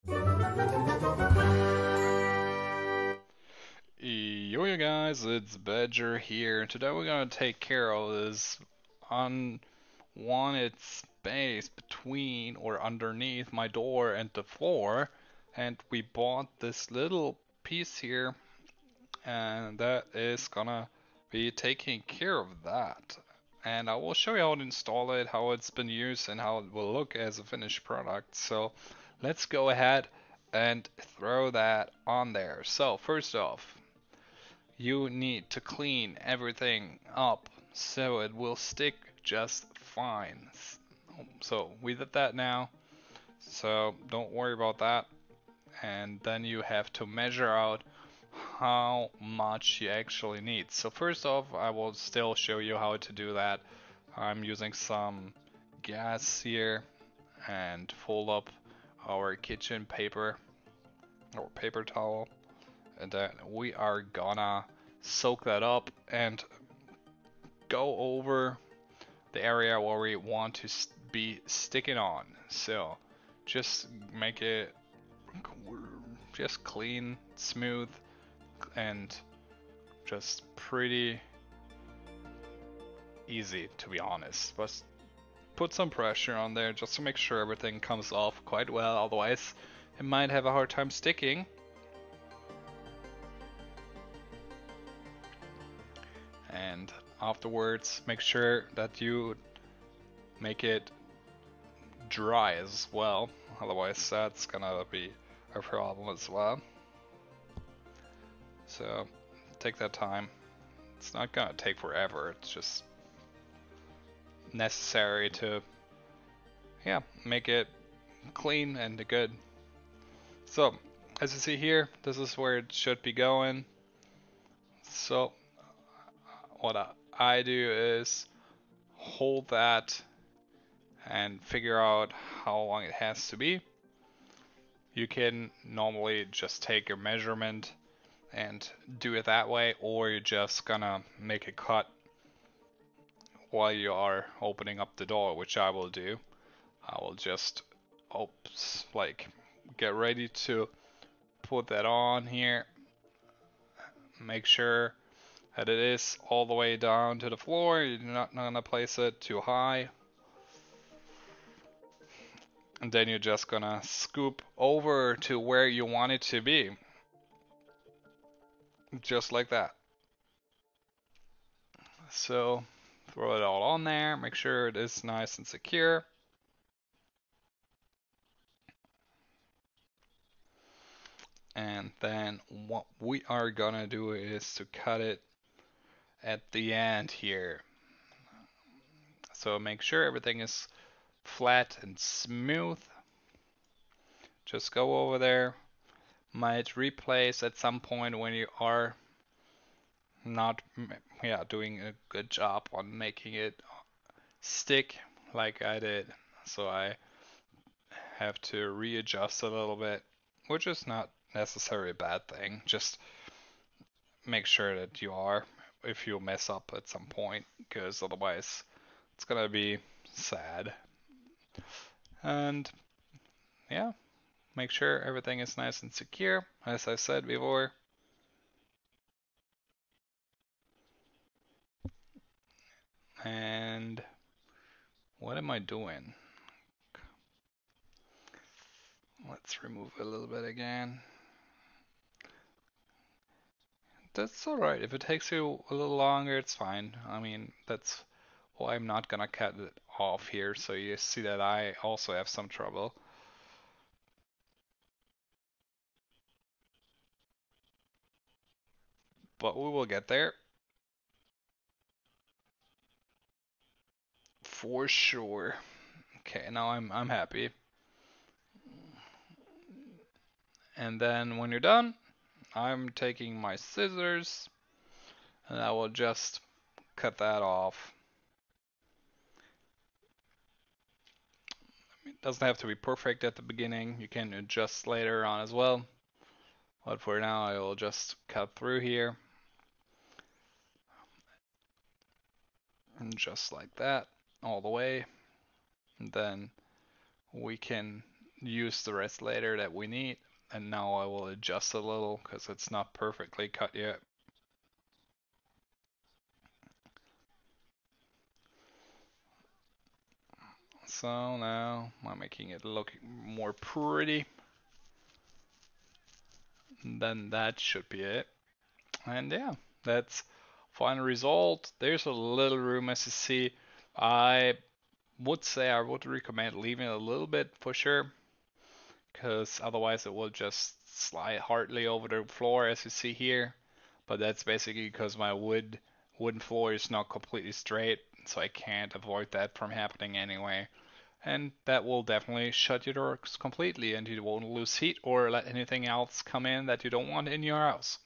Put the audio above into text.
Yo, you guys, it's Badger here. Today we're gonna take care of this unwanted space between or underneath my door and the floor. And we bought this little piece here, and that is gonna be taking care of that. And I will show you how to install it, how it's been used, and how it will look as a finished product. So let's go ahead and throw that on there. So first off, you need to clean everything up so it will stick just fine. So we did that now, so don't worry about that. And then you have to measure out how much you actually need. So first off, I will still show you how to do that. I'm using some gas here and fold up our kitchen paper or paper towel, and then we are gonna soak that up and go over the area where we want to be sticking on. So just make it just clean, smooth, and just pretty easy, to be honest. But put some pressure on there just to make sure everything comes off quite well, otherwise it might have a hard time sticking. And afterwards, make sure that you make it dry as well, otherwise that's gonna be a problem as well. So take that time. It's not gonna take forever, it's just necessary to, yeah, make it clean and good. So as you see here, this is where it should be going. So what I do is hold that and figure out how long it has to be. You can normally just take your measurement and do it that way, or you're just gonna make a cut while you are opening up the door, which I will do. I will just like get ready to put that on here. Make sure that it is all the way down to the floor. You're not gonna place it too high. And then you're just gonna scoop over to where you want it to be. Just like that. So throw it all on there, make sure it is nice and secure. And then what we are gonna do is to cut it at the end here. So make sure everything is flat and smooth. Just go over there. Might replace at some point when you are not doing a good job on making it stick like I did. So I have to readjust a little bit, which is not necessarily a bad thing. Just make sure that you are, if you mess up at some point, because otherwise it's gonna be sad. And yeah, make sure everything is nice and secure, as I said before. And what am I doing? Let's remove a little bit again. That's alright. If it takes you a little longer, it's fine. I mean, that's why I'm not gonna cut it off here, so you see that I also have some trouble. But we will get there. For sure. Okay, now I'm happy. And then when you're done, I'm taking my scissors and I will just cut that off. It doesn't have to be perfect at the beginning, you can adjust later on as well. But for now, I will just cut through here. And just like that, all the way. And then we can use the rest later that we need. And now I will adjust a little because it's not perfectly cut yet. So now I'm making it look more pretty. And then that should be it. And yeah, that's final result. There's a little room as you see. I would say I would recommend leaving it a little bit for sure, because otherwise it will just slide hardly over the floor as you see here. But that's basically because my wooden floor is not completely straight, so I can't avoid that from happening anyway. And that will definitely shut your doors completely, and you won't lose heat or let anything else come in that you don't want in your house.